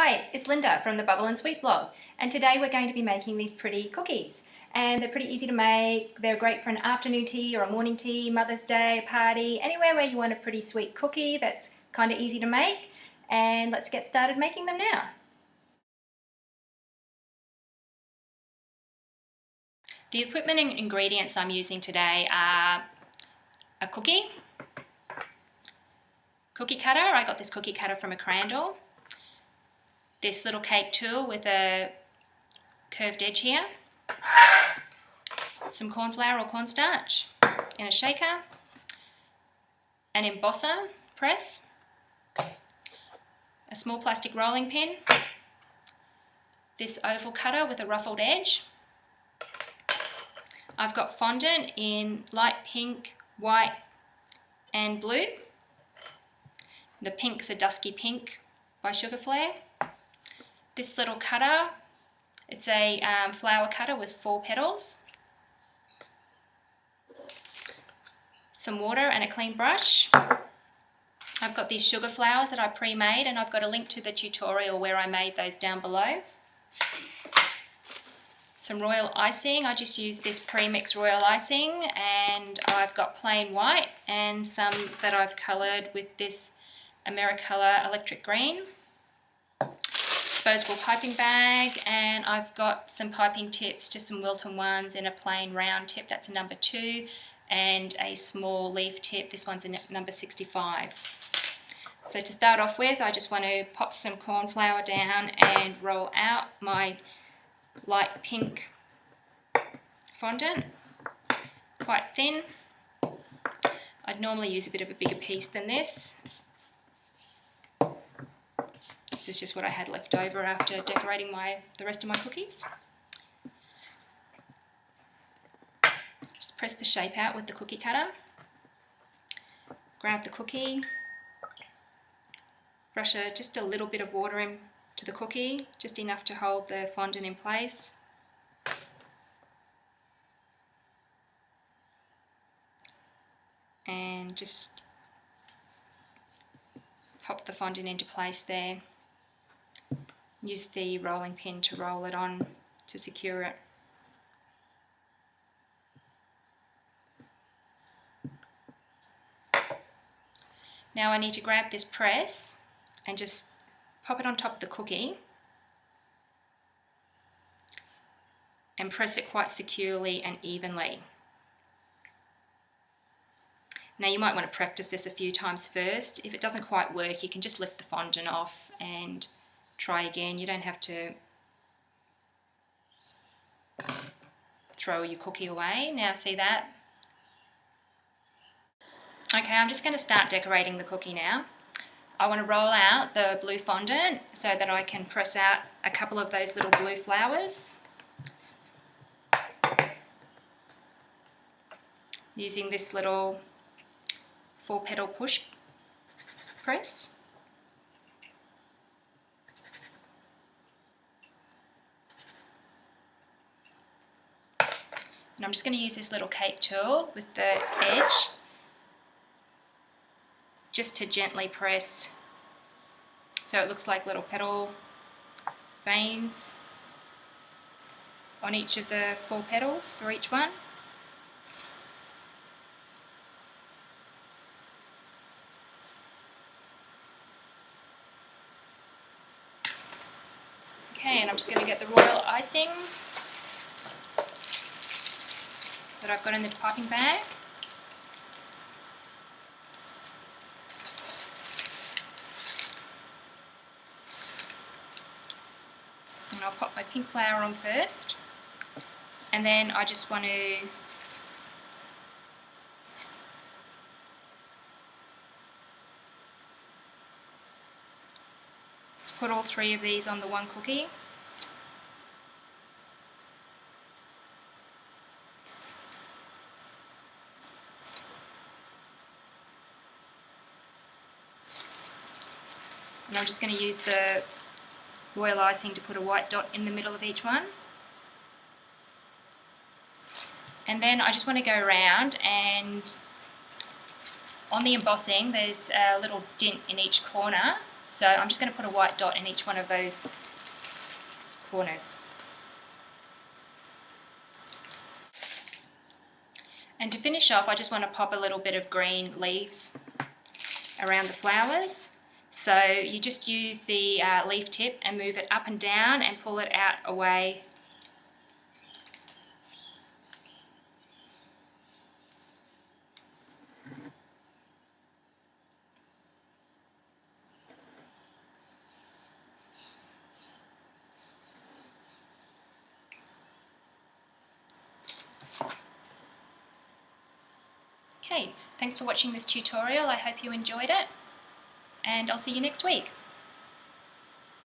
Hi, it's Linda from the Bubble and Sweet blog, and today we're going to be making these pretty cookies. And they're pretty easy to make. They're great for an afternoon tea or a morning tea, Mother's Day, party, anywhere where you want a pretty sweet cookie that's kind of easy to make. And let's get started making them now. The equipment and ingredients I'm using today are a cookie cutter. I got this cookie cutter from a Crandall. This little cake tool with a curved edge here, some cornflour or cornstarch in a shaker, an embosser press, a small plastic rolling pin, this oval cutter with a ruffled edge. I've got fondant in light pink, white and blue. The pink's a dusky pink by Sugar Flare. This little cutter, it's a flower cutter with 4 petals. Some water and a clean brush. I've got these sugar flowers that I pre-made, and I've got a link to the tutorial where I made those down below. Some royal icing. I just used this pre-mixed royal icing, and I've got plain white and some that I've coloured with this Americolor Electric Green. Disposable piping bag, and I've got some piping tips, just some Wilton ones in a plain round tip, that's a number 2, and a small leaf tip, this one's a number 65. So to start off with, I just want to pop some cornflour down and roll out my light pink fondant, quite thin. I'd normally use a bit of a bigger piece than this. This is just what I had left over after decorating the rest of my cookies. Just press the shape out with the cookie cutter. Grab the cookie, brush just a little bit of water into the cookie, just enough to hold the fondant in place. And just pop the fondant into place there. Use the rolling pin to roll it on to secure it. Now I need to grab this press and just pop it on top of the cookie and press it quite securely and evenly. Now you might want to practice this a few times first. If it doesn't quite work, you can just lift the fondant off and try again. You don't have to throw your cookie away. Now see that? Okay, I'm just going to start decorating the cookie now. I want to roll out the blue fondant so that I can press out a couple of those little blue flowers using this little 4-petal push press. And I'm just going to use this little cake tool with the edge just to gently press so it looks like little petal veins on each of the 4 petals for each one. Okay, and I'm just going to get the royal icing that I've got in the piping bag. And I'll pop my pink flower on first, and then I just want to put all 3 of these on the one cookie. And I'm just going to use the royal icing to put a white dot in the middle of each one. And then I just want to go around, and on the embossing there's a little dint in each corner, So I'm just going to put a white dot in each one of those corners. And to finish off, I just want to pop a little bit of green leaves around the flowers. So you just use the leaf tip and move it up and down and pull it out away. Okay, thanks for watching this tutorial. I hope you enjoyed it, and I'll see you next week.